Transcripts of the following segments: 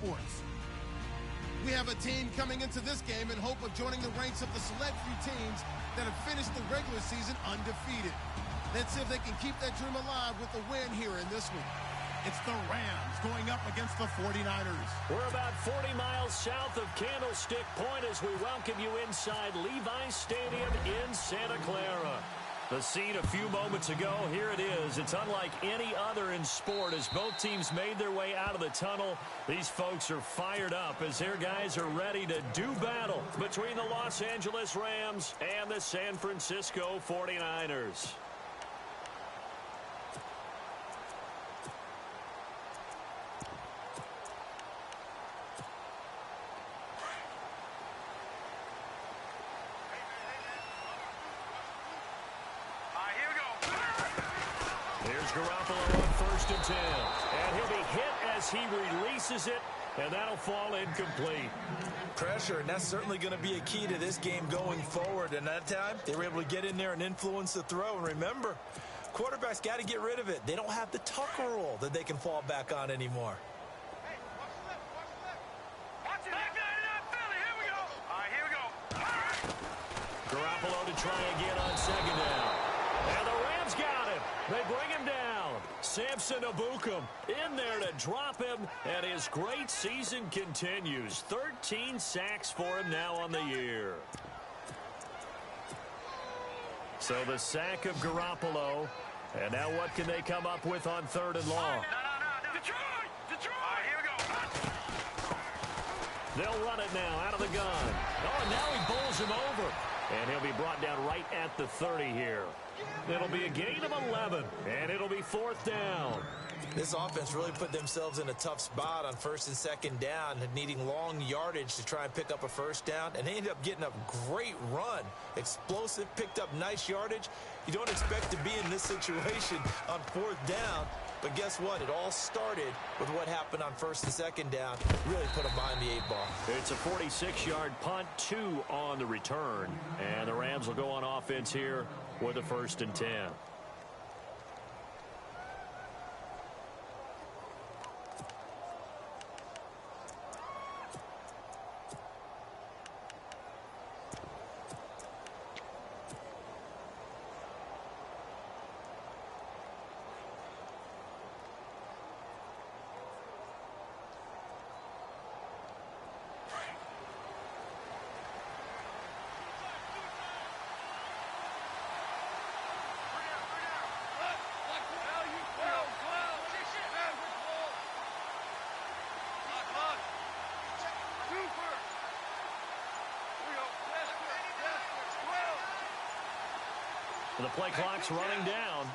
sports. We have a team coming into this game in hope of joining the ranks of the select few teams that have finished the regular season undefeated. Let's see if they can keep that dream alive with a win here in this week. It's the Rams going up against the 49ers. We're about 40 miles south of Candlestick Point as we welcome you inside Levi's Stadium in Santa Clara. The scene a few moments ago, here it is. It's unlike any other in sport as both teams made their way out of the tunnel. These folks are fired up as their guys are ready to do battle between the Los Angeles Rams and the San Francisco 49ers. Garoppolo on 1st and 10. And he'll be hit as he releases it, and that'll fall incomplete. Pressure, and that's certainly going to be a key to this game going forward. And that time, they were able to get in there and influence the throw. And remember, quarterbacks got to get rid of it. They don't have the tuck rule that they can fall back on anymore. Hey, watch the left, watch the left. Watch it. Philly, here we go. All right, here we go. Garoppolo to try again on 2nd down. And the Rams got him. They bring him down. Samson Abukum in there to drop him, and his great season continues. 13 sacks for him now on the year. So the sack of Garoppolo, and now what can they come up with on 3rd and long? No. Detroit! All right, here we go. They'll run it now out of the gun. Oh, and now he bowls him over. And he'll be brought down right at the 30 here. It'll be a gain of 11, and it'll be 4th down. This offense really put themselves in a tough spot on 1st and 2nd down, needing long yardage to try and pick up a 1st down, and they ended up getting a great run. Explosive, picked up nice yardage. You don't expect to be in this situation on 4th down, but guess what? It all started with what happened on 1st and 2nd down. Really put them behind the 8 ball. It's a 46-yard punt, 2 on the return, and the Rams will go on offense here with a 1st and 10. The play clock's running down.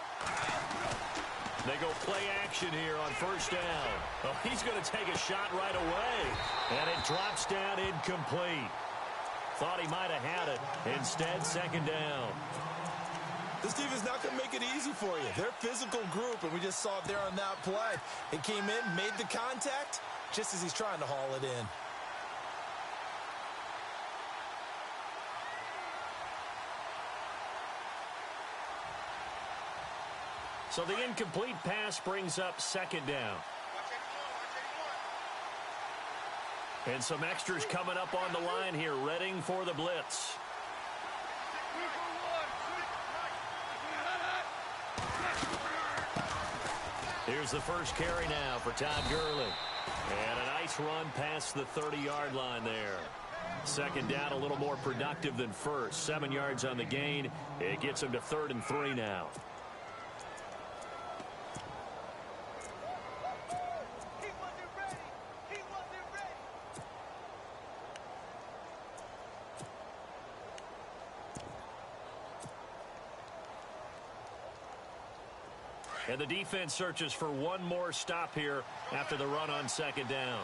They go play action here on 1st down. Oh, he's going to take a shot right away. And it drops down incomplete. Thought he might have had it. Instead, 2nd down. This team is not going to make it easy for you. They're a physical group, and we just saw it there on that play. It came in, made the contact, just as he's trying to haul it in. So the incomplete pass brings up 2nd down. And some extras coming up on the line here, readying for the blitz. Here's the first carry now for Todd Gurley. And a nice run past the 30-yard line there. 2nd down, a little more productive than 1st. 7 yards on the gain. It gets him to 3rd and 3 now. And the defense searches for one more stop here after the run on 2nd down.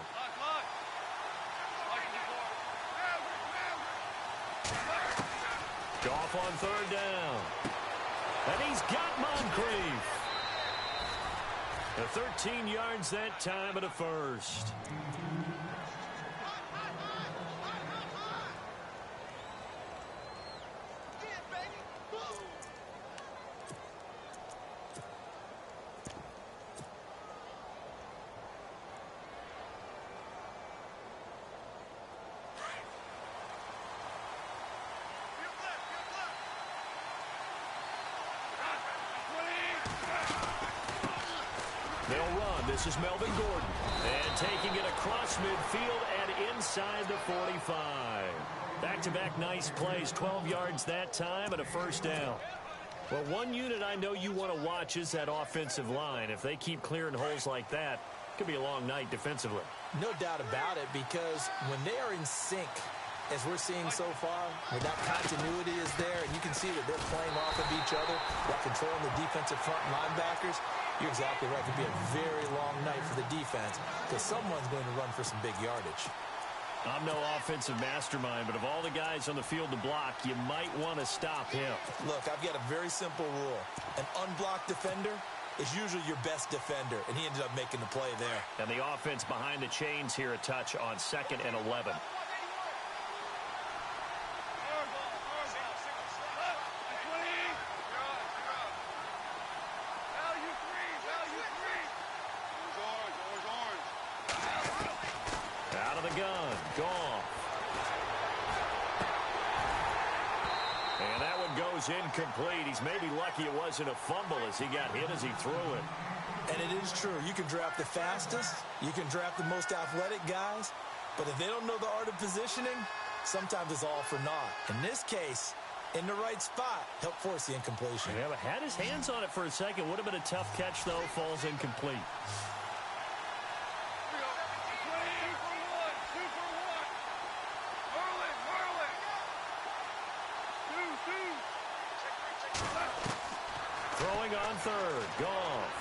Goff on 3rd down. And he's got Moncrief. 13 yards that time and a 1st. run. This is Melvin Gordon. And taking it across midfield and inside the 45. Back-to-back nice plays, 12 yards that time and a first down. Well, one unit I know you want to watch is that offensive line. If they keep clearing holes like that, it could be a long night defensively. No doubt about it, because when they are in sync, as we're seeing so far, when that continuity is there, and you can see that they're playing off of each other while controlling the defensive front linebackers, you're exactly right. It could be a very long night for the defense because someone's going to run for some big yardage. I'm no offensive mastermind, but of all the guys on the field to block, you might want to stop him. Look, I've got a very simple rule. An unblocked defender is usually your best defender, and he ended up making the play there. And the offense behind the chains here a touch on 2nd and 11. Out of the gun, Goff. And that one goes incomplete. He's maybe lucky it wasn't a fumble as he got hit as he threw it. And it is true. You can draft the fastest. You can draft the most athletic guys. But if they don't know the art of positioning, sometimes it's all for naught. In this case, in the right spot, helped force the incompletion. Yeah, but had his hands on it for a second. Would have been a tough catch, though. Falls incomplete. Throwing on 3rd, Goff.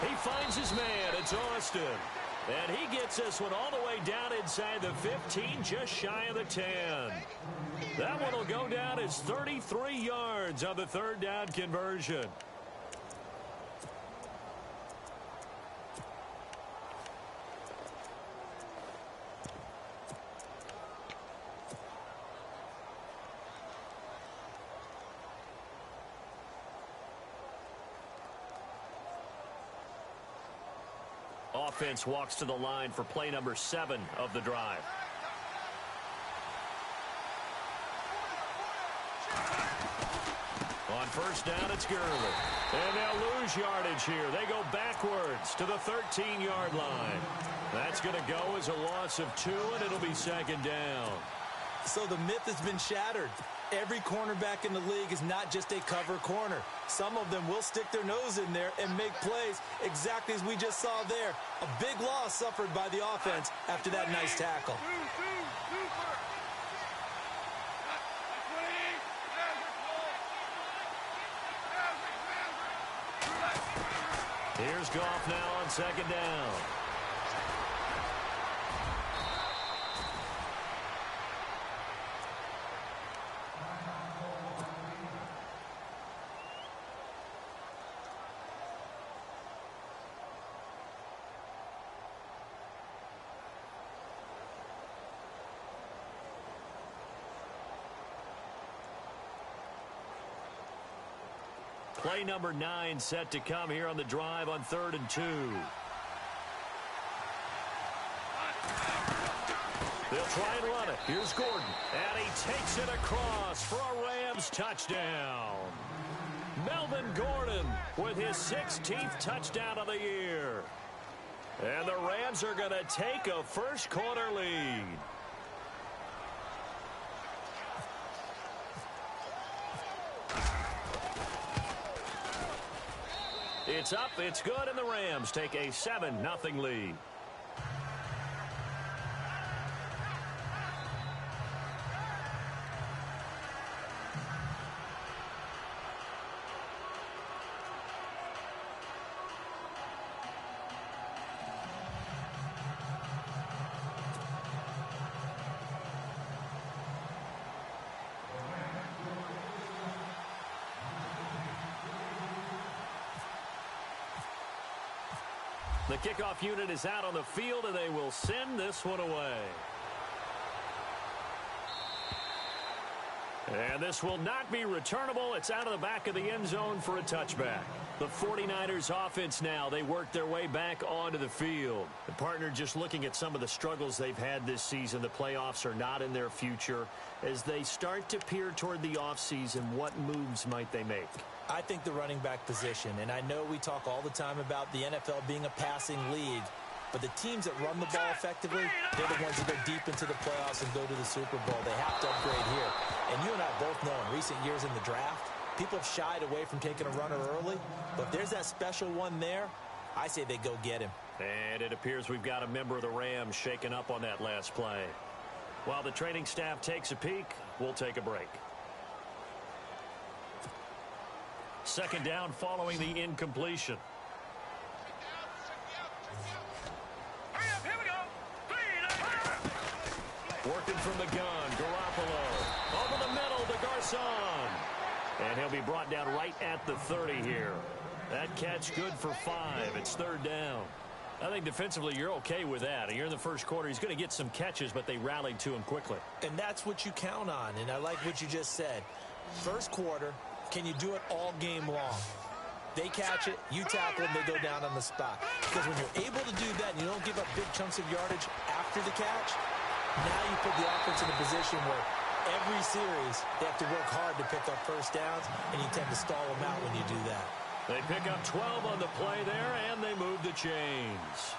He finds his man. It's Austin. And he gets this one all the way down inside the 15, just shy of the 10. That one will go down as 33 yards on the 3rd down conversion. Offense walks to the line for play number 7 of the drive. On 1st down, it's Gurley. And they'll lose yardage here. They go backwards to the 13-yard line. That's going to go as a loss of 2, and it'll be 2nd down. So the myth has been shattered. Every cornerback in the league is not just a cover corner. Some of them will stick their nose in there and make plays exactly as we just saw there. A big loss suffered by the offense after that nice tackle. Here's Goff now on 2nd down. Play number 9 set to come here on the drive on 3rd and 2. They'll try and run it. Here's Gordon. And he takes it across for a Rams touchdown. Melvin Gordon with his 16th touchdown of the year. And the Rams are going to take a first-quarter lead. It's up, it's good, and the Rams take a 7-0 lead. The kickoff unit is out on the field, and they will send this one away. And this will not be returnable. It's out of the back of the end zone for a touchback. The 49ers offense now, they work their way back onto the field. The partner just looking at some of the struggles they've had this season. The playoffs are not in their future. As they start to peer toward the offseason, what moves might they make? I think the running back position, and I know we talk all the time about the NFL being a passing league, but the teams that run the ball effectively, they're the ones that go deep into the playoffs and go to the Super Bowl. They have to upgrade here. And you and I both know in recent years in the draft, people have shied away from taking a runner early, but if there's that special one there, I say they go get him. And it appears we've got a member of the Rams shaken up on that last play. While the training staff takes a peek, we'll take a break. Second down following the incompletion. Hurry up, here we go. Working from the gun, Garoppolo. Over the middle to Garcon. And he'll be brought down right at the 30 here. That catch good for 5. It's third down. I think defensively you're okay with that. You're in the first quarter. He's going to get some catches, but they rallied to him quickly. And that's what you count on, and I like what you just said. First quarter, can you do it all game long? They catch it, you tackle them, they go down on the spot. Because when you're able to do that and you don't give up big chunks of yardage after the catch, now you put the offense in a position where every series they have to work hard to pick up first downs, and you tend to stall them out when you do that. They pick up 12 on the play there, and they move the chains.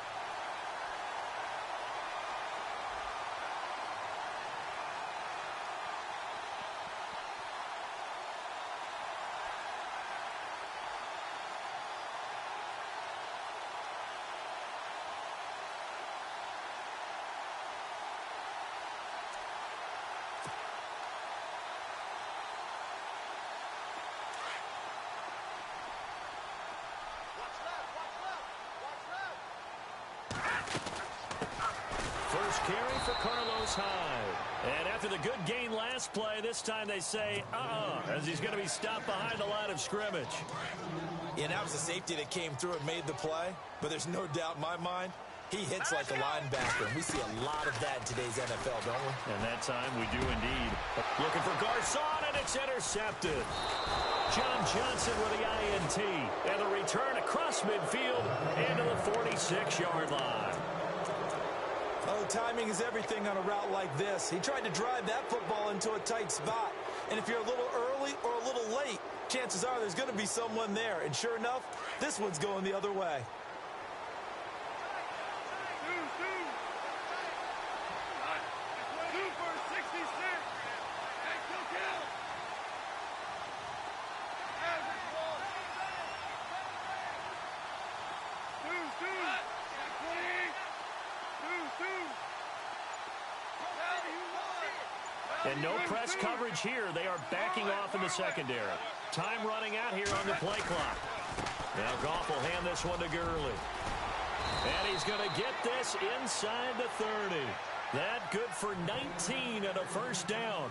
First carry for Carlos Hyde. And after the good gain last play, this time they say, as he's going to be stopped behind the line of scrimmage. And that was a safety that came through and made the play. But there's no doubt in my mind, he hits like a linebacker. And we see a lot of that in today's NFL, don't we? And that time we do indeed. Looking for Garcon, and it's intercepted. John Johnson with the INT. And the return across midfield into the 46-yard line. Oh, timing is everything on a route like this. He tried to drive that football into a tight spot. And if you're a little early or a little late, chances are there's going to be someone there. And sure enough, this one's going the other way. And no press coverage here. They are backing off in the secondary. Time running out here on the play clock. Now Goff will hand this one to Gurley. And he's going to get this inside the 30. That good for 19 and a first down.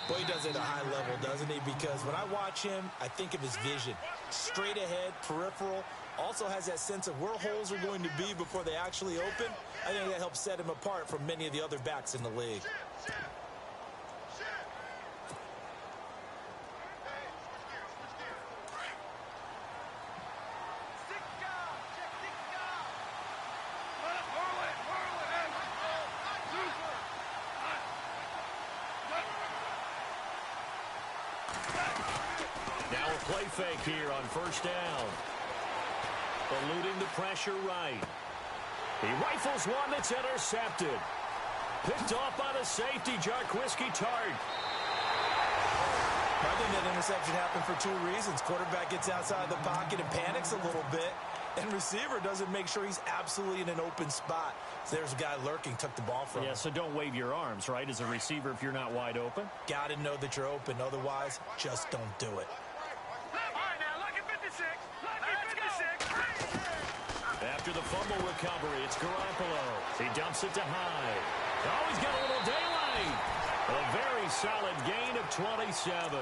Boy, he does it at a high level, doesn't he? Because when I watch him, I think of his vision. Straight ahead, peripheral. Also has that sense of where holes are going to be before they actually open. I think that helps set him apart from many of the other backs in the league. Play fake here on first down. Eluding the pressure right. He rifles one that's intercepted. Picked off by the safety, Jarquiski Tart. I think that interception happened for two reasons. Quarterback gets outside the pocket and panics a little bit. And receiver doesn't make sure he's absolutely in an open spot. So there's a guy lurking, took the ball from him. Yeah, so don't wave your arms, right, as a receiver if you're not wide open. Got to know that you're open. Otherwise, just don't do it. After the fumble recovery, it's Garoppolo. He dumps it to Hyde. Oh, he's got a little daylight. A very solid gain of 27.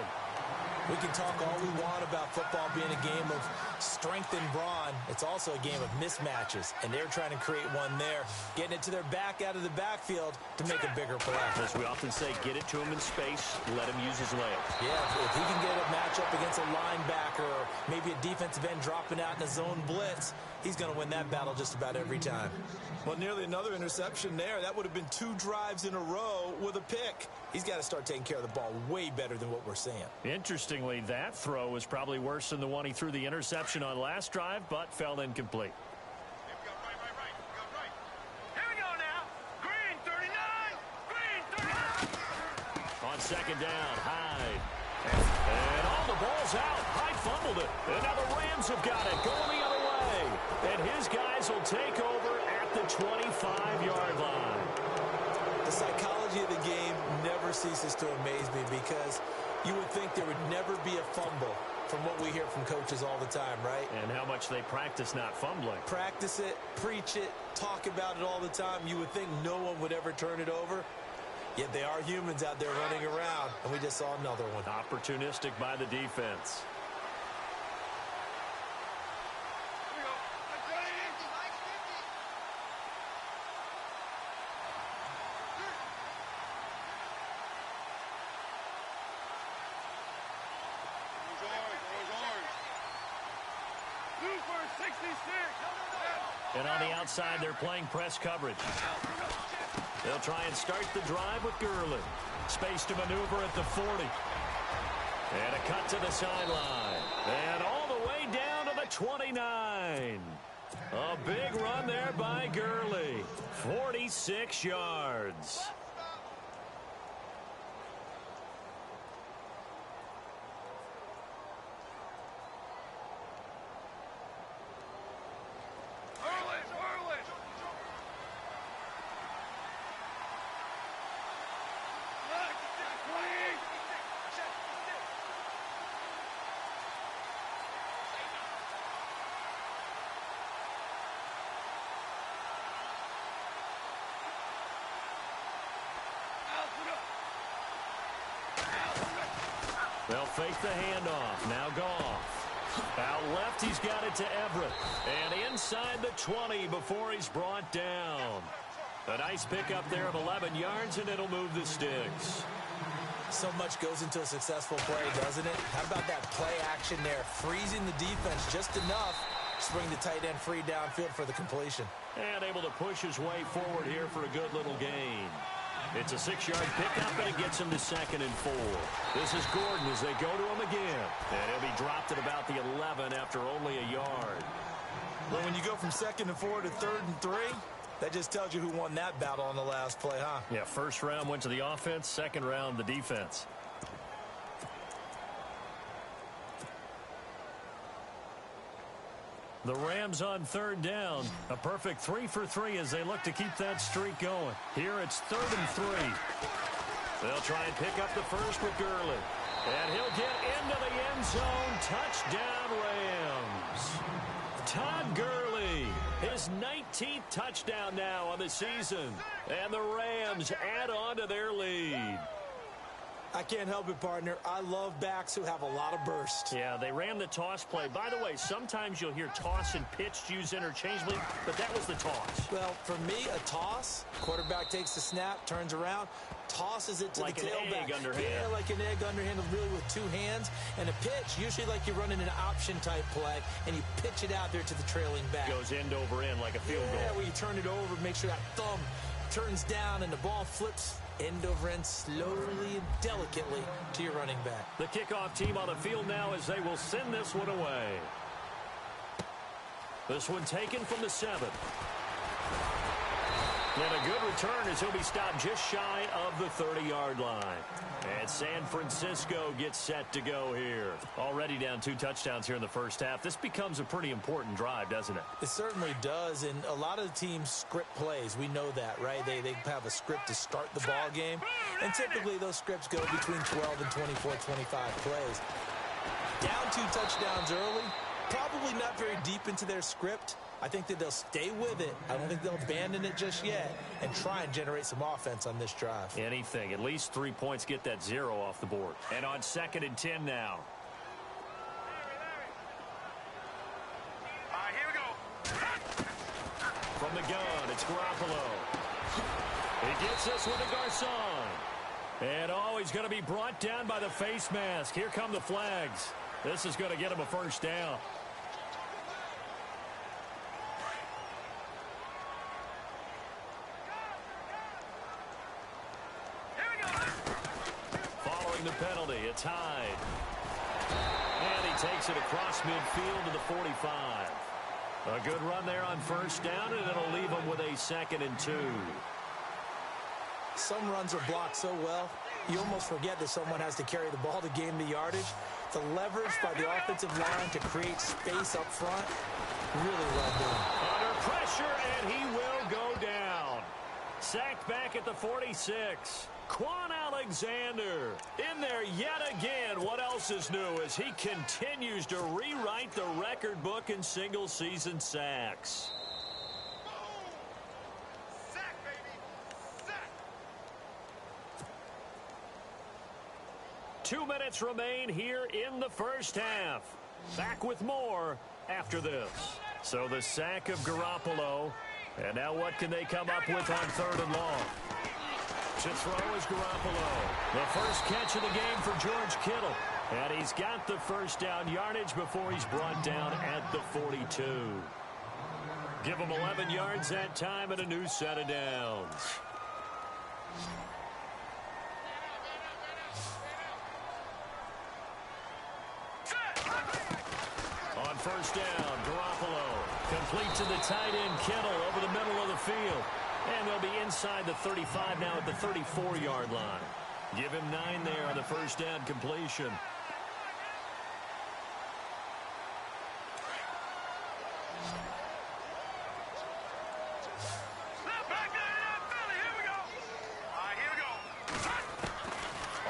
We can talk all we want about football being a game of strength and brawn. It's also a game of mismatches, and they're trying to create one there, getting it to their back out of the backfield to make a bigger play. As we often say, get it to him in space, let him use his legs. Yeah, if he can get a matchup against a linebacker or maybe a defensive end dropping out in a zone blitz, he's going to win that battle just about every time. Well, nearly another interception there. That would have been 2 drives in a row with a pick. He's got to start taking care of the ball way better than what we're seeing. Interestingly, that throw was probably worse than the one he threw the interception on last drive, but fell incomplete. Here we go now. Green 39. Green 39. On second down, Hyde. And all the ball's out. Hyde fumbled it. And now the Rams have got it going the other way. And his guys will take over at the 25-yard line. The psychology of the game never ceases to amaze me because you would think there would never be a fumble from what we hear from coaches all the time, right? And how much they practice not fumbling. Practice it, preach it, talk about it all the time. You would think no one would ever turn it over. Yet they are humans out there running around, and we just saw another one. Opportunistic by the defense. And on the outside, they're playing press coverage. They'll try and start the drive with Gurley. Space to maneuver at the 40. And a cut to the sideline. And all the way down to the 29. A big run there by Gurley. 46 yards. They'll fake the handoff. Now Goff. Out left, he's got it to Everett. And inside the 20 before he's brought down. A nice pickup there of 11 yards, and it'll move the sticks. So much goes into a successful play, doesn't it? How about that play action there? Freezing the defense just enough to bring the tight end free downfield for the completion. And able to push his way forward here for a good little gain. It's a 6-yard pickup, and it gets him to 2nd and 4. This is Gordon as they go to him again. And he'll be dropped at about the 11 after only a yard. Well, when you go from 2nd and 4 to 3rd and 3, that just tells you who won that battle on the last play, huh? Yeah, first round went to the offense, second round the defense. The Rams on 3rd down. A perfect 3 for 3 as they look to keep that streak going. Here it's 3rd and 3. They'll try and pick up the first with Gurley. And he'll get into the end zone. Touchdown, Rams. Todd Gurley, his 19th touchdown now on the season. And the Rams add on to their lead. I can't help it, partner. I love backs who have a lot of burst. Yeah, they ran the toss play. By the way, sometimes you'll hear toss and pitch used interchangeably, but that was the toss. Well, for me, a toss, quarterback takes the snap, turns around, tosses it to like the tailback. Like an egg underhand. Yeah, like an egg underhand, really with 2 hands. And a pitch, usually like you're running an option-type play, and you pitch it out there to the trailing back. Goes end over end like a field goal. Yeah, where you turn it over, make sure that thumb turns down, and the ball flips end over end slowly and delicately to your running back. The kickoff team on the field now as they will send this one away. This one taken from the 7. And a good return as he'll be stopped just shy of the 30-yard line. And San Francisco gets set to go here. Already down 2 touchdowns here in the first half. This becomes a pretty important drive, doesn't it? It certainly does, and a lot of the teams script plays. We know that, right? They have a script to start the ball game, and typically those scripts go between 12 and 24, 25 plays. Down 2 touchdowns early, probably not very deep into their script. I think that they'll stay with it. I don't think they'll abandon it just yet and try and generate some offense on this drive. Anything. At least 3 points get that 0 off the board. And on 2nd and 10 now. the gun, it's Garoppolo. He gets this one to Garcon. And, he's going to be brought down by the face mask. Here come the flags. This is going to get him a first down. Following the penalty, it's Hyde. And he takes it across midfield to the 45. A good run there on first down, and it'll leave him with a 2nd and 2. Some runs are blocked so well, you almost forget that someone has to carry the ball to gain the yardage. The leverage by the offensive line to create space up front, really well done. Under pressure, and he will go down. Sacked back at the 46. Quan Alexander in there yet again. What else is new as he continues to rewrite the record book in single-season sacks. Sack, baby! Sack! 2 minutes remain here in the first half. Back with more after this. So the sack of Garoppolo. And now what can they come up with on 3rd and long? To throw is Garoppolo. The first catch of the game for George Kittle. And he's got the first down yardage before he's brought down at the 42. Give him 11 yards that time and a new set of downs. On first down, Garoppolo complete to the tight end Kittle over the middle of the field. And they'll be inside the 35 now at the 34-yard line. Give him 9 there on the first down completion.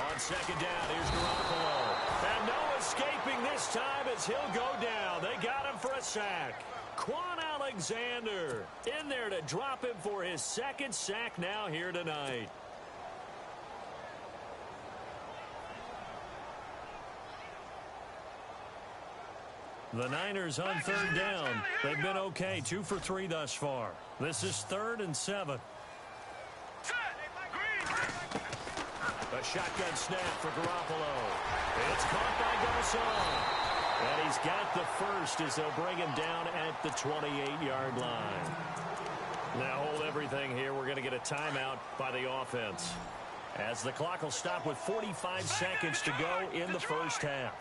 On second down, here's Garoppolo. And no escaping this time as he'll go down. They got him for a sack. Quan Alexander in there to drop him for his 2nd sack now here tonight. The Niners on 3rd down. They've been okay, 2 for 3 thus far. This is 3rd and 7. A shotgun snap for Garoppolo. It's caught by Garcon. And he's got the first as they'll bring him down at the 28-yard line. Now hold everything here. We're going to get a timeout by the offense, as the clock will stop with 45 seconds to go in the first half.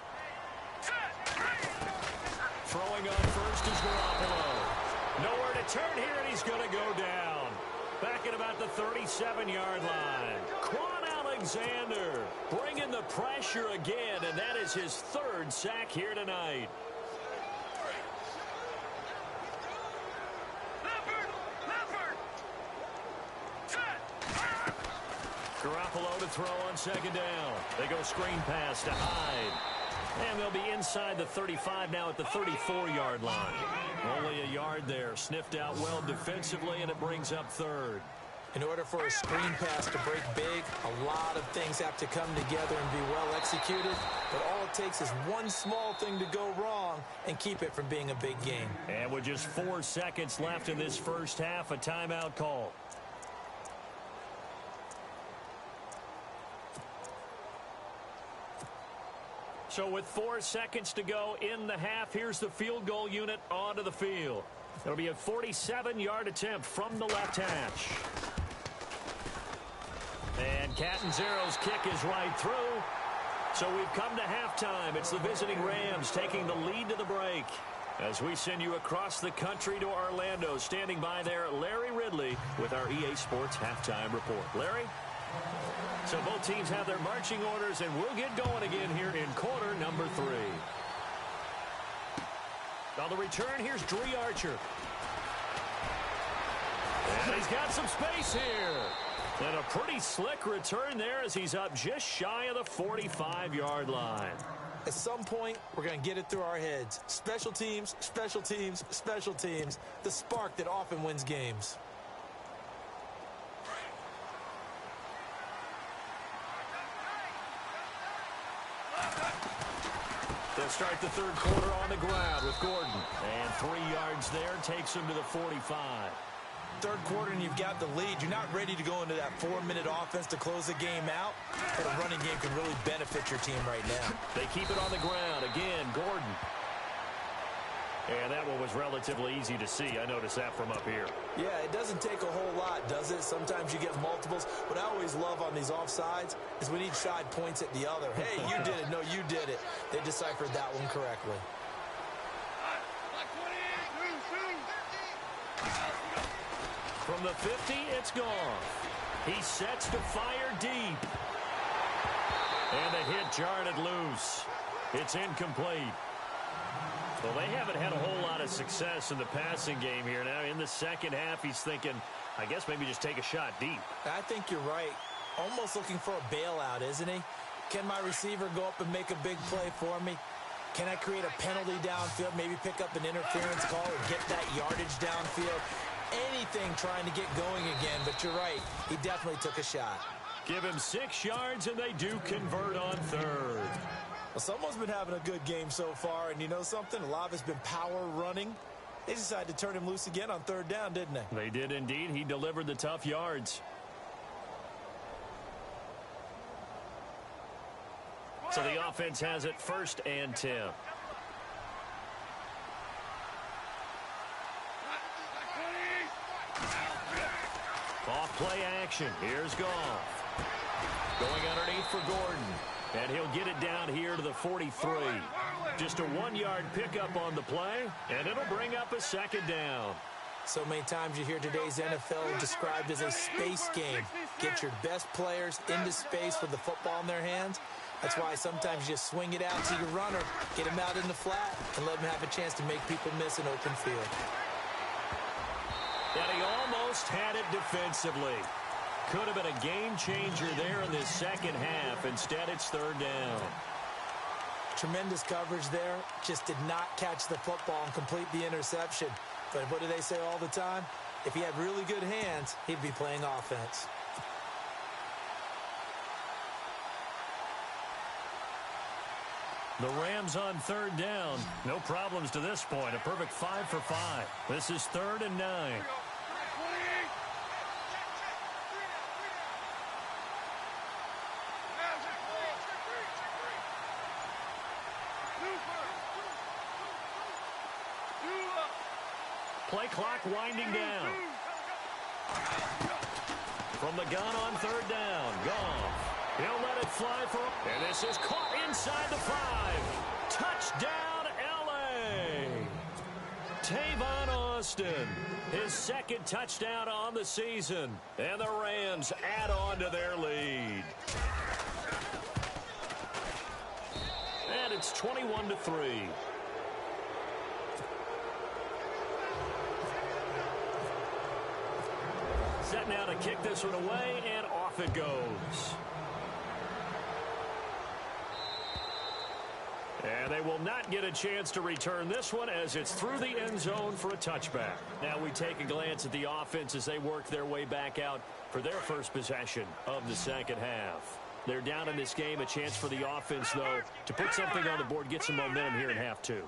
Throwing on first is Garoppolo. Nowhere to turn here, and he's going to go down. Back at about the 37-yard line. Quan Alexander bringing the pressure again, and that is his 3rd sack here tonight. Garoppolo to throw on second down. They go screen pass to Hyde. And they'll be inside the 35 now at the 34-yard line. Only a yard there. Sniffed out well defensively, and it brings up 3rd. In order for a screen pass to break big, a lot of things have to come together and be well executed. But all it takes is one small thing to go wrong and keep it from being a big game. And with just 4 seconds left in this first half, a timeout call. So with 4 seconds to go in the half, here's the field goal unit onto the field. It'll be a 47-yard attempt from the left hash. And Catanzaro's kick is right through. So we've come to halftime. It's the visiting Rams taking the lead to the break. As we send you across the country to Orlando, standing by there, Larry Ridley with our EA Sports Halftime Report. Larry? So both teams have their marching orders, and we'll get going again here in quarter number 3. On the return, here's Dree Archer. And he's got some space here. And a pretty slick return there as he's up just shy of the 45-yard line. At some point, we're going to get it through our heads. Special teams, special teams, special teams. The spark that often wins games. They'll start the third quarter on the ground with Gordon. And 3 yards there takes him to the 45. third quarter and you've got the lead, you're not ready to go into that 4-minute offense to close the game out, but a running game can really benefit your team right now. They keep it on the ground. Again, Gordon. And that one was relatively easy to see. I noticed that from up here. Yeah, it doesn't take a whole lot, does it? Sometimes you get multiples. What I always love on these offsides is when each side points at the other. Hey, you did it. No, you did it. They deciphered that one correctly. From the 50, it's gone. He sets to fire deep. And the hit jarred it loose. It's incomplete. Well, they haven't had a whole lot of success in the passing game here. Now, in the second half, he's thinking, I guess maybe just take a shot deep. I think you're right. Almost looking for a bailout, isn't he? Can my receiver go up and make a big play for me? Can I create a penalty downfield, maybe pick up an interference call or get that yardage downfield? Anything trying to get going again, but you're right. He definitely took a shot. Give him 6 yards, and they do convert on third. Well, someone's been having a good game so far, and you know something? A lot of it's been power running. They decided to turn him loose again on third down, didn't they? They did indeed. He delivered the tough yards. So the offense has it 1st and 10. Off play action. Here's Goff. Going underneath for Gordon. And he'll get it down here to the 43. Just a 1-yard pickup on the play, and it'll bring up a 2nd down. So many times you hear today's NFL described as a space game. Get your best players into space with the football in their hands. That's why sometimes you just swing it out to your runner, get him out in the flat, and let him have a chance to make people miss an open field. And he almost had it defensively. Could have been a game changer there in this second half. Instead, it's 3rd down. Tremendous coverage there. Just did not catch the football and complete the interception. But what do they say all the time? If he had really good hands, he'd be playing offense. The Rams on 3rd down. No problems to this point. A perfect 5 for 5. This is 3rd and 9. Play clock winding down. From the gun on 3rd down. Goff. He'll let it fly for him. And this is caught inside the 5. Touchdown, L.A. Tavon Austin. His 2nd touchdown on the season. And the Rams add on to their lead. And it's 21-3. Set now to kick this one away, and off it goes. And they will not get a chance to return this one as it's through the end zone for a touchback. Now we take a glance at the offense as they work their way back out for their first possession of the second half. They're down in this game. A chance for the offense, though, to put something on the board, get some momentum here in half 2.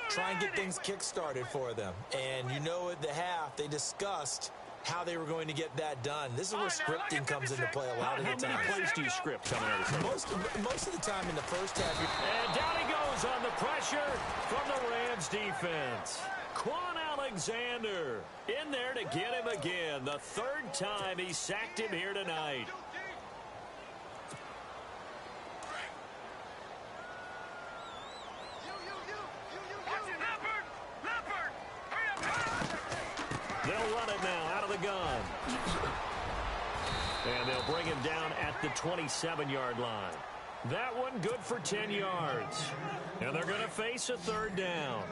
Try and get things kick-started for them. And you know at the half, they discussed how they were going to get that done. This is where scripting comes into play a lot of the time. How many plays do you script coming out of this? Most of the time in the first half. And down he goes on the pressure from the Rams defense. Quan Alexander in there to get him again. The 3rd time he sacked him here tonight. They'll run it now out of the gun. And they'll bring him down at the 27-yard line. That one good for 10 yards. And they're going to face a 3rd down.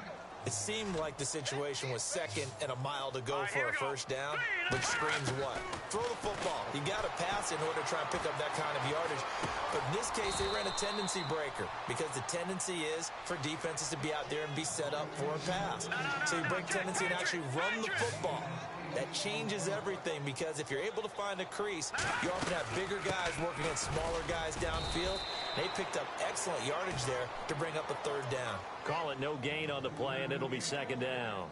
It seemed like the situation was 2nd and a mile to go for a 1st down, which screams what? Throw the football. You got to pass in order to try and pick up that kind of yardage. But in this case, they ran a tendency breaker because the tendency is for defenses to be out there and be set up for a pass. So you break tendency and actually run the football. That changes everything because if you're able to find a crease, you often have bigger guys working against smaller guys downfield. They picked up excellent yardage there to bring up a 3rd down. Call it no gain on the play, and it'll be 2nd down.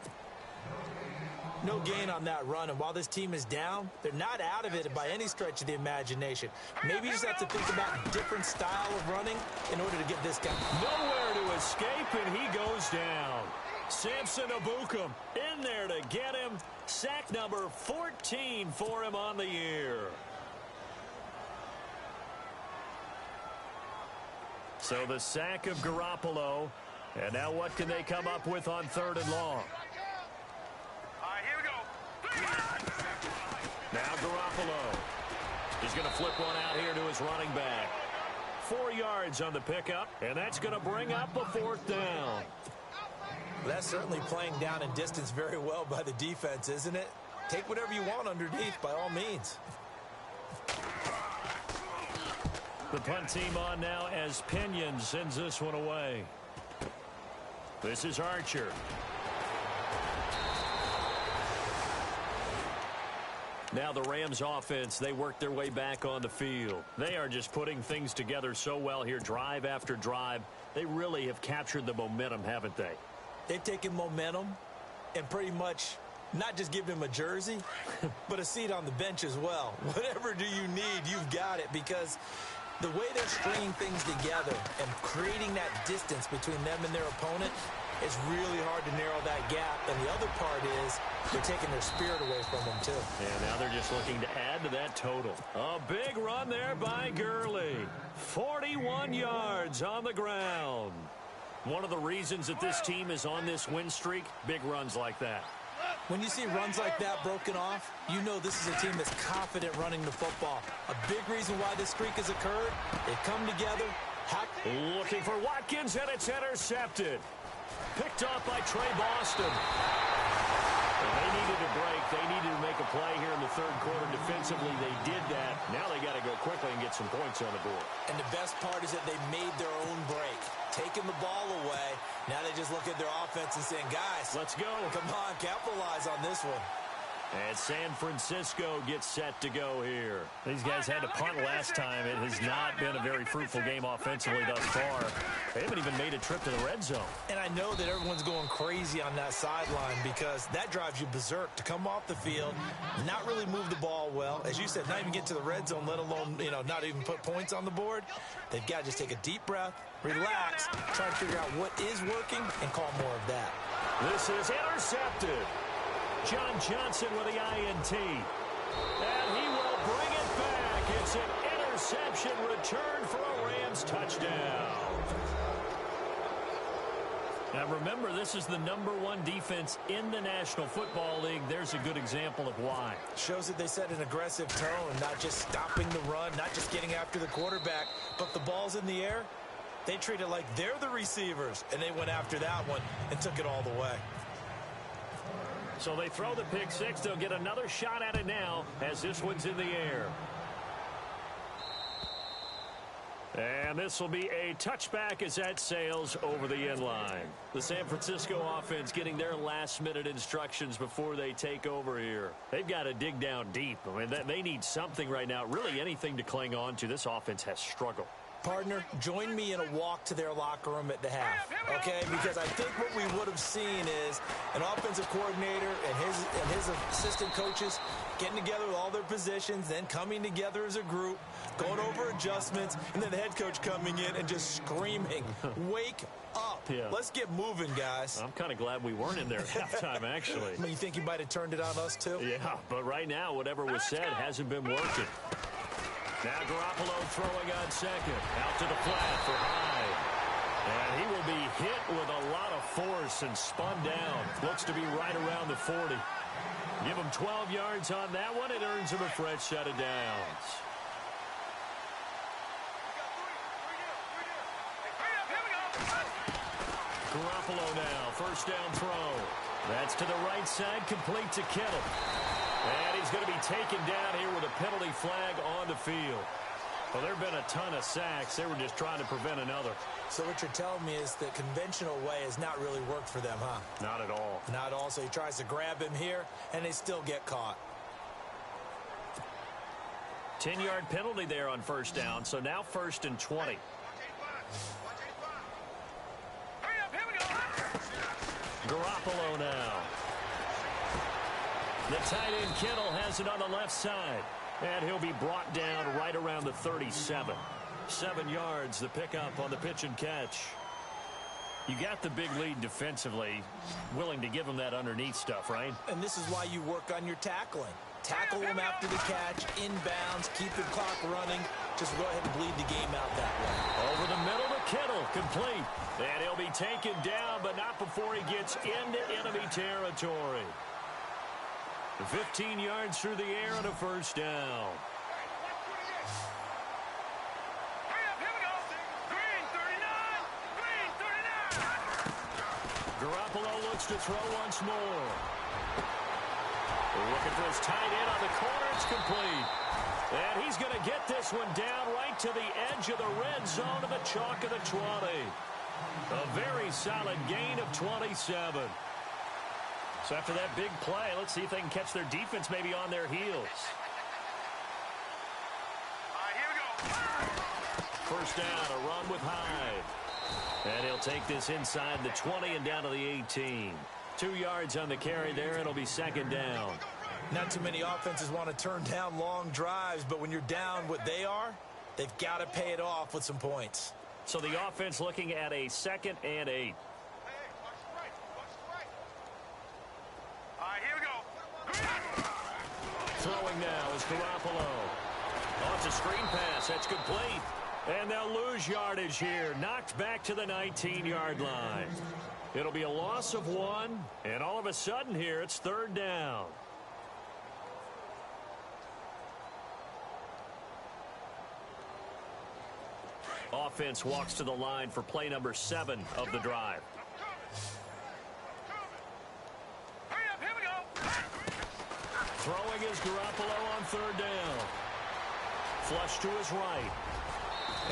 No gain on that run, and while this team is down, they're not out of it by any stretch of the imagination. Maybe you just have to think about a different style of running in order to get this guy. Nowhere to escape, and he goes down. Samson Abukum in there to get him. Sack number 14 for him on the year. So the sack of Garoppolo. And now what can they come up with on 3rd and long? Here we go. Now Garoppolo. He's going to flip one out here to his running back. 4 yards on the pickup, and that's going to bring up a 4th down. That's certainly playing down in distance very well by the defense, isn't it? Take whatever you want underneath by all means. The punt team on now as Pinion sends this one away. This is Archer. Now the Rams offense, they work their way back on the field. They are just putting things together so well here, drive after drive. They really have captured the momentum, haven't they? They've taken momentum and pretty much not just given him a jersey, but a seat on the bench as well. Whatever do you need, you've got it, because the way they're stringing things together and creating that distance between them and their opponent, it's really hard to narrow that gap. And the other part is they're taking their spirit away from them, too. And now they're just looking to add to that total. A big run there by Gurley. 41 yards on the ground. One of the reasons that this team is on this win streak, big runs like that. When you see runs like that broken off, you know this is a team that's confident running the football. A big reason why this streak has occurred, they come together. Looking for Watkins, and it's intercepted. Picked off by Trey Boston. And they needed a break. They needed to make a play here in the 3rd quarter defensively. They did that. Now they got to go quickly and get some points on the board. And the best part is that they made their own break. Taking the ball away. Now they just look at their offense and saying, guys, let's go. Come on, capitalize on this one. And San Francisco gets set to go here. These guys had to punt last time. It has not been a very fruitful game offensively thus far. They haven't even made a trip to the red zone. And I know that everyone's going crazy on that sideline because that drives you berserk to come off the field, not really move the ball well. As you said, not even get to the red zone, let alone, not even put points on the board. They've got to just take a deep breath, relax, try to figure out what is working, and call more of that. This is intercepted. John Johnson with the INT. And he will bring it back. It's an interception return for a Rams touchdown. Now remember, this is the #1 defense in the National Football League. There's a good example of why. Shows that they set an aggressive tone, not just stopping the run, not just getting after the quarterback, but the ball's in the air. They treat it like they're the receivers, and they went after that one and took it all the way. So they throw the pick six. They'll get another shot at it now as this one's in the air. And this will be a touchback as that sails over the end line. The San Francisco offense getting their last-minute instructions before they take over here. They've got to dig down deep. I mean, they need something right now, really anything to cling on to. This offense has struggled. Partner, join me in a walk to their locker room at the half, okay? Because I think what we would have seen is an offensive coordinator and his assistant coaches getting together with all their positions, then coming together as a group, going over adjustments, and then the head coach coming in and just screaming, wake up. Yeah. Let's get moving, guys. I'm kind of glad we weren't in there at halftime, actually. You think he might have turned it on us, too? Yeah, but right now, whatever was said hasn't been working. Now Garoppolo throwing on second. Out to the flat for Hyde. And he will be hit with a lot of force and spun down. Looks to be right around the 40. Give him 12 yards on that one. It earns him a fresh set of downs. Garoppolo now. First down throw. That's to the right side. Complete to Kittle. And he's going to be taken down here with a penalty flag on the field. Well, there have been a ton of sacks. They were just trying to prevent another. So what you're telling me is the conventional way has not really worked for them, huh? Not at all. Not at all. So he tries to grab him here, and they still get caught. 10-yard penalty there on first down. So now 1st and 20. Garoppolo now. The tight end Kittle has it on the left side. And he'll be brought down right around the 37. 7 yards, the pickup on the pitch and catch. You got the big lead defensively, willing to give them that underneath stuff, right? And this is why you work on your tackling. Tackle them after the catch, inbounds, keep the clock running. Just go ahead and bleed the game out that way. Over the middle to Kittle, complete. And he'll be taken down, but not before he gets into enemy territory. 15 yards through the air and a first down. Garoppolo looks to throw once more. Looking for his tight end on the corner. It's complete. And he's going to get this one down right to the edge of the red zone of the chalk of the 20. A very solid gain of 27. So after that big play, let's see if they can catch their defense maybe on their heels. Here we go. First down, a run with Hyde. And he'll take this inside the 20 and down to the 18. 2 yards on the carry there. It'll be second down. Not too many offenses want to turn down long drives, but when you're down what they are, they've got to pay it off with some points. So the offense looking at a 2nd and 8. Here we go. Throwing now is Garoppolo. Oh, it's a screen pass. That's complete. And they'll lose yardage here. Knocked back to the 19-yard line. It'll be a loss of 1. And all of a sudden here, it's third down. Offense walks to the line for play number 7 of the drive. Here we go. Throwing is Garoppolo on third down. Flush to his right.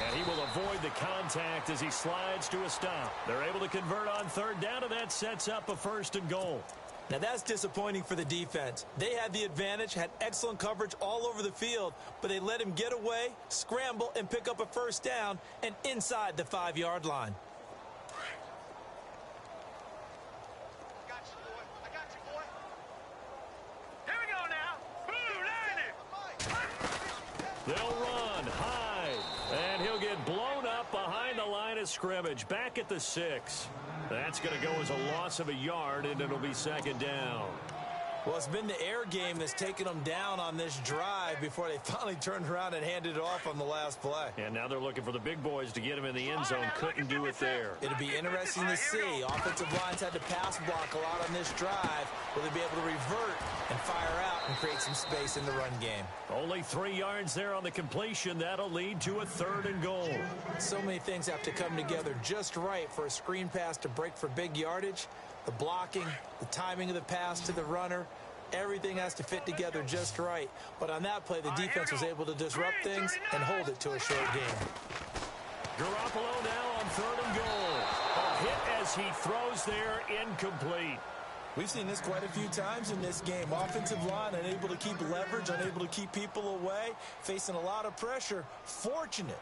And he will avoid the contact as he slides to a stop. They're able to convert on third down, and that sets up a 1st and goal. Now that's disappointing for the defense. They had the advantage, had excellent coverage all over the field, but they let him get away, scramble, and pick up a first down and inside the 5-yard line. I got you, boy. Here we go now. Blue, line it. They'll run. Hyde. And he'll get blown up behind the line of scrimmage. Back at the 6. That's going to go as a loss of a yard, and it'll be second down. Well, it's been the air game that's taken them down on this drive before they finally turned around and handed it off on the last play. And now they're looking for the big boys to get him in the end zone. Couldn't do it there. It'll be interesting to see. Offensive lines had to pass block a lot on this drive. Will they be able to revert and fire out and create some space in the run game? Only 3 yards there on the completion. That'll lead to a 3rd and goal. So many things have to come together just right for a screen pass to break for big yardage. The blocking, the timing of the pass to the runner, everything has to fit together just right. But on that play, the defense was able to disrupt things and hold it to a short game. Garoppolo now on 3rd and goal. A hit as he throws there, incomplete. We've seen this quite a few times in this game. Offensive line unable to keep leverage, unable to keep people away, facing a lot of pressure. Fortunate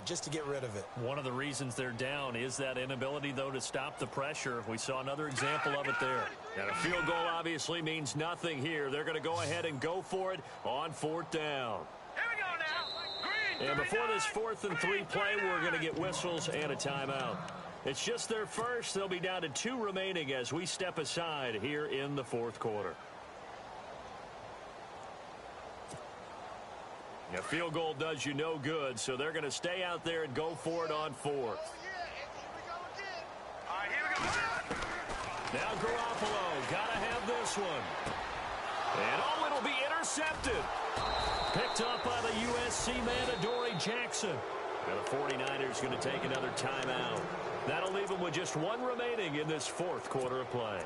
just to get rid of it. One of the reasons they're down is that inability, though, to stop the pressure. We saw another example of it there. And a field goal obviously means nothing here. They're going to go ahead and go for it on 4th down. Here we go now. Green, And before this 4th and 3 play, we're going to get whistles and a timeout. It's just their first. They'll be down to 2 remaining as we step aside here in the 4th quarter. A field goal does you no good, so they're going to stay out there and go for it on 4th. Here we go. Now Garoppolo, got to have this one. And oh, it'll be intercepted. Picked up by the USC man, Adoree Jackson. And the 49ers going to take another timeout. That'll leave them with just 1 remaining in this 4th quarter of play.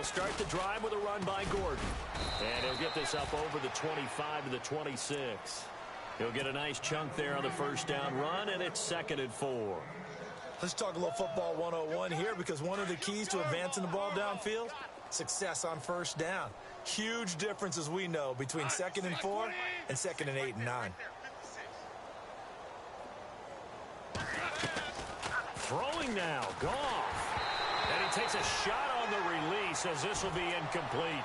They'll start the drive with a run by Gordon. And he'll get this up over the 25 to the 26. He'll get a nice chunk there on the first down run, and it's 2nd and 4. Let's talk a little football 101 here, because one of the keys to advancing the ball downfield, success on first down. Huge difference, as we know, between 2nd and 4 and 2nd and 8 and 9. Throwing now, Goff. And he takes a shot on the release as this will be incomplete.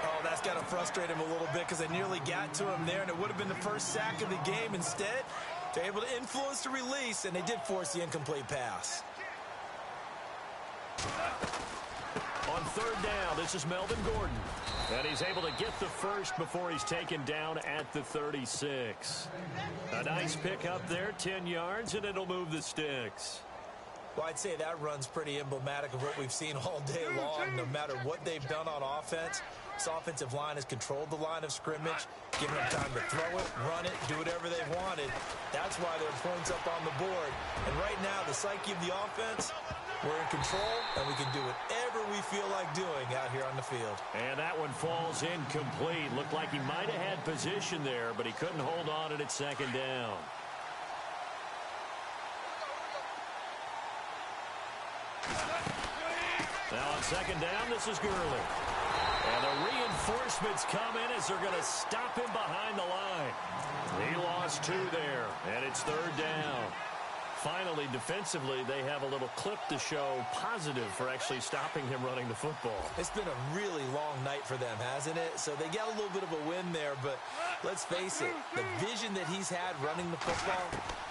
Oh, that's got to frustrate him a little bit, because they nearly got to him there, and it would have been the first sack of the game. Instead, they're able to influence the release, and they did force the incomplete pass. On 3rd down, this is Melvin Gordon. And he's able to get the first before he's taken down at the 36. A nice pick up there, 10 yards, and it'll move the sticks. Well, I'd say that run's pretty emblematic of what we've seen all day long. No matter what they've done on offense, this offensive line has controlled the line of scrimmage, given them time to throw it, run it, do whatever they wanted. That's why there are points up on the board. And right now, the psyche of the offense, we're in control, and we can do whatever we feel like doing out here on the field. And that one falls incomplete. Looked like he might have had position there, but he couldn't hold on it at 2nd down. Now on 2nd down, this is Gurley. And the reinforcements come in as they're going to stop him behind the line. He lost 2 there, and it's 3rd down. Finally, defensively, they have a little clip to show positive for actually stopping him running the football. It's been a really long night for them, hasn't it? So they got a little bit of a win there, but let's face it, the vision that he's had running the football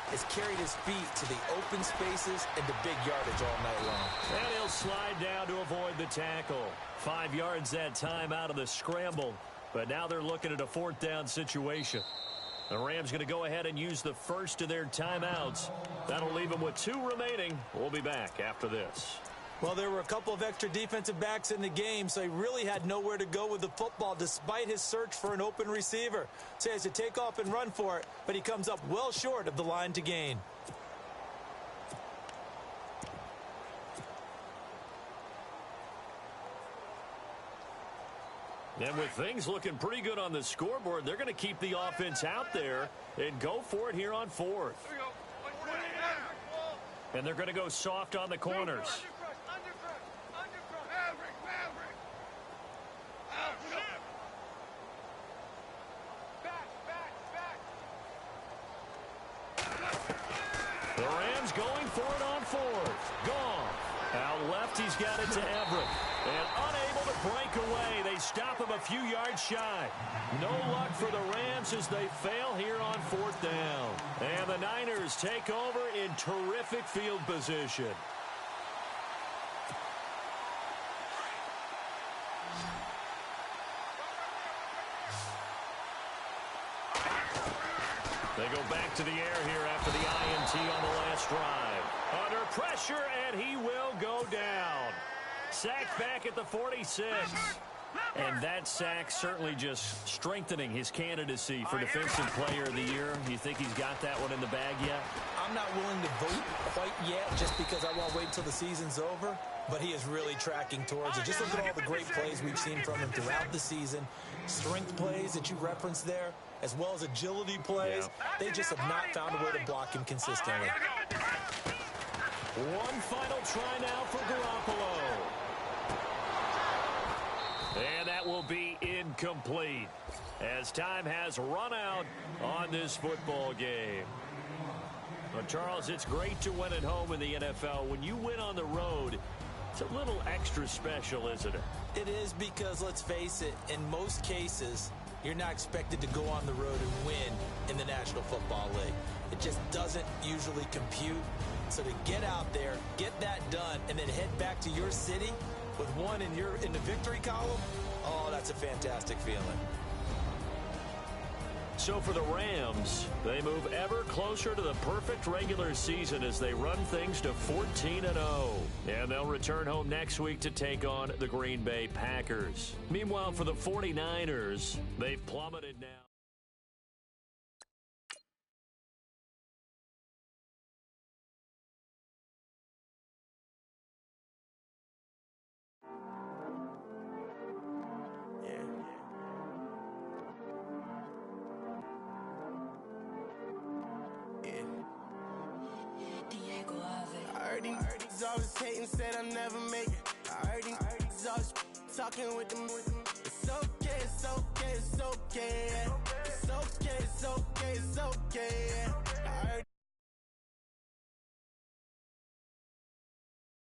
has carried his feet to the open spaces and the big yardage all night long. And he'll slide down to avoid the tackle. 5 yards that time out of the scramble, but now they're looking at a 4th down situation. The Rams going to go ahead and use the first of their timeouts. That'll leave them with 2 remaining. We'll be back after this. Well, there were a couple of extra defensive backs in the game, so he really had nowhere to go with the football despite his search for an open receiver. So he has to take off and run for it, but he comes up well short of the line to gain. And with things looking pretty good on the scoreboard, they're going to keep the offense out there and go for it here on 4th. And they're going to go soft on the corners. The Rams going for it on 4th. Gone. Out left, he's got it to Everett. And unable to break away. They stop him a few yards shy. No luck for the Rams as they fail here on 4th down. And the Niners take over in terrific field position. They go back to the air here after the INT on the last drive. Under pressure, and he will go down. Sacked back at the 46. And that sack certainly just strengthening his candidacy for Defensive Player of the Year. You think he's got that one in the bag yet? I'm not willing to vote quite yet just because I won't wait till the season's over. But he is really tracking towards it. Just look at all the great plays we've seen from him throughout the season. Strength plays that you referenced there, as well as agility plays. Yeah. They just have not found a way to block him consistently. One final try now for Garoppolo. And that will be incomplete as time has run out on this football game. Well, Charles, it's great to win at home in the NFL. When you win on the road, it's a little extra special, isn't it? It is, because let's face it, in most cases, you're not expected to go on the road and win in the National Football League. It just doesn't usually compute. So to get out there, get that done, and then head back to your city with one in the victory column, oh, that's a fantastic feeling. So for the Rams, they move ever closer to the perfect regular season as they run things to 14-0. And they'll return home next week to take on the Green Bay Packers. Meanwhile, for the 49ers, they've plummeted now. I heard these always hating, said I'll never make it. I heard these always talking with them. It's okay, it's okay, it's okay. It's okay, it's okay, it's okay.